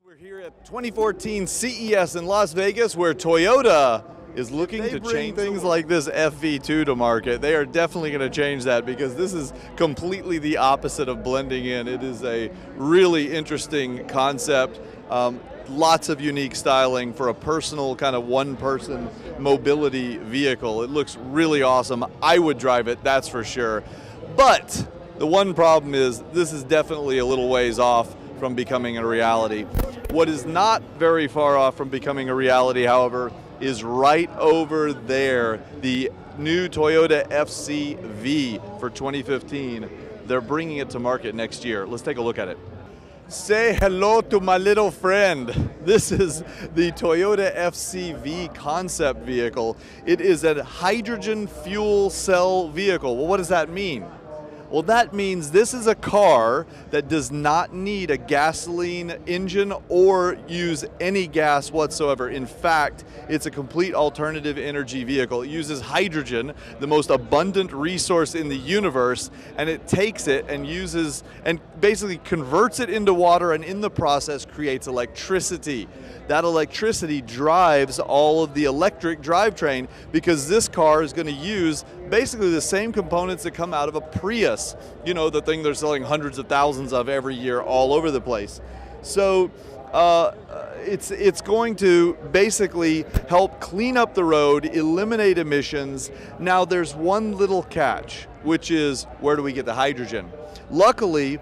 We're here at 2014 CES in Las Vegas, where Toyota is looking to change things like this FV2 to market. They are definitely going to change that because this is completely the opposite of blending in. It is a really interesting concept. Lots of unique styling for a personal kind of one-person mobility vehicle. It looks really awesome. I would drive it, that's for sure. But the one problem is this is definitely a little ways off from becoming a reality. What is not very far off from becoming a reality, however, is right over there, the new Toyota FCV for 2015. They're bringing it to market next year. Let's take a look at it. Say hello to my little friend. This is the Toyota FCV concept vehicle. It is a hydrogen fuel cell vehicle. Well, what does that mean? Well, that means this is a car that does not need a gasoline engine or use any gas whatsoever. In fact, it's a complete alternative energy vehicle. It uses hydrogen, the most abundant resource in the universe, and it takes it and uses and basically converts it into water, and in the process creates electricity. That electricity drives all of the electric drivetrain, because this car is going to use basically the same components that come out of a Prius. You know, the thing they're selling hundreds of thousands of every year all over the place. So it's going to basically help clean up the road, eliminate emissions. Now there's one little catch, which is, where do we get the hydrogen? Luckily,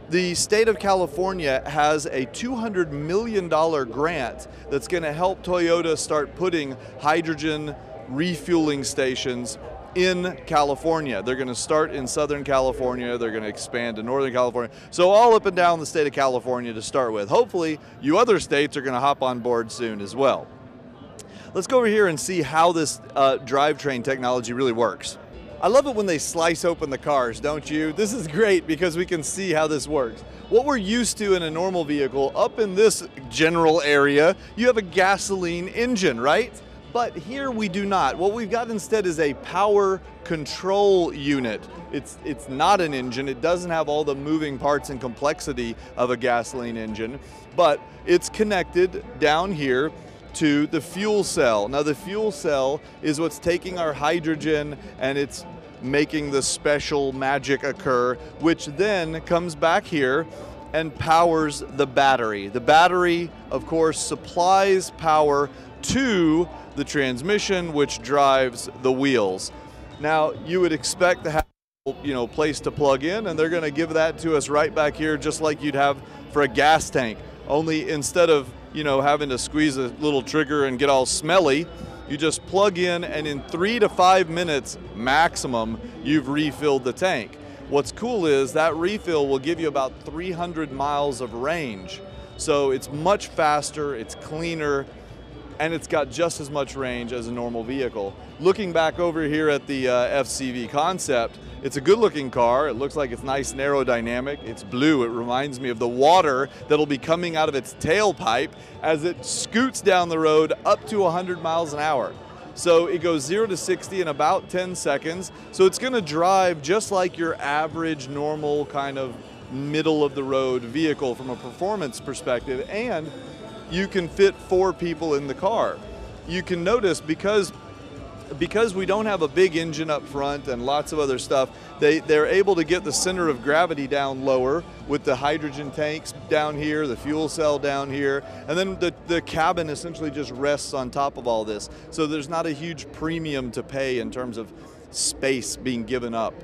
the state of California has a $200 million grant that's going to help Toyota start putting hydrogen refueling stations in California. They're going to start in Southern California, they're going to expand to Northern California, so all up and down the state of California to start with. Hopefully, you other states are going to hop on board soon as well. Let's go over here and see how this drivetrain technology really works. I love it when they slice open the cars, don't you? This is great because we can see how this works. What we're used to in a normal vehicle, up in this general area, you have a gasoline engine, right? But here we do not. What we've got instead is a power control unit. It's not an engine. It doesn't have all the moving parts and complexity of a gasoline engine, but it's connected down here to the fuel cell. Now the fuel cell is what's taking our hydrogen and it's making the special magic occur, which then comes back here and powers the battery. The battery, of course, supplies power to the transmission, which drives the wheels. Now, you would expect to have, place to plug in, and they're going to give that to us right back here, just like you'd have for a gas tank. Only instead of, having to squeeze a little trigger and get all smelly, you just plug in, and in 3 to 5 minutes maximum, you've refilled the tank. What's cool is that refill will give you about 300 miles of range. So it's much faster, it's cleaner, and it's got just as much range as a normal vehicle. Looking back over here at the FCV concept, it's a good looking car. It looks like it's nice and aerodynamic. It's blue. It reminds me of the water that'll be coming out of its tailpipe as it scoots down the road up to 100 miles an hour. So it goes 0 to 60 in about 10 seconds. So it's going to drive just like your average, normal kind of middle of the road vehicle from a performance perspective, and you can fit 4 people in the car. You can notice because we don't have a big engine up front and lots of other stuff, they're able to get the center of gravity down lower with the hydrogen tanks down here, the fuel cell down here, and then the cabin essentially just rests on top of all this. So there's not a huge premium to pay in terms of space being given up.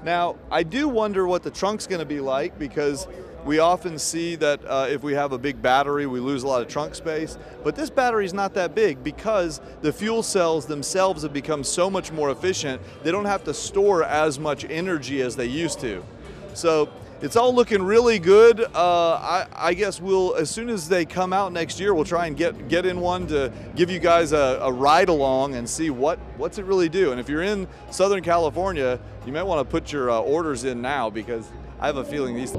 Now, I do wonder what the trunk's going to be like, because we often see that if we have a big battery, we lose a lot of trunk space. But this battery is not that big because the fuel cells themselves have become so much more efficient. They don't have to store as much energy as they used to. So it's all looking really good. I guess we'll, as soon as they come out next year, we'll try and get in one to give you guys a ride along and see what's it really do. And if you're in Southern California, you might want to put your orders in now, because I have a feeling these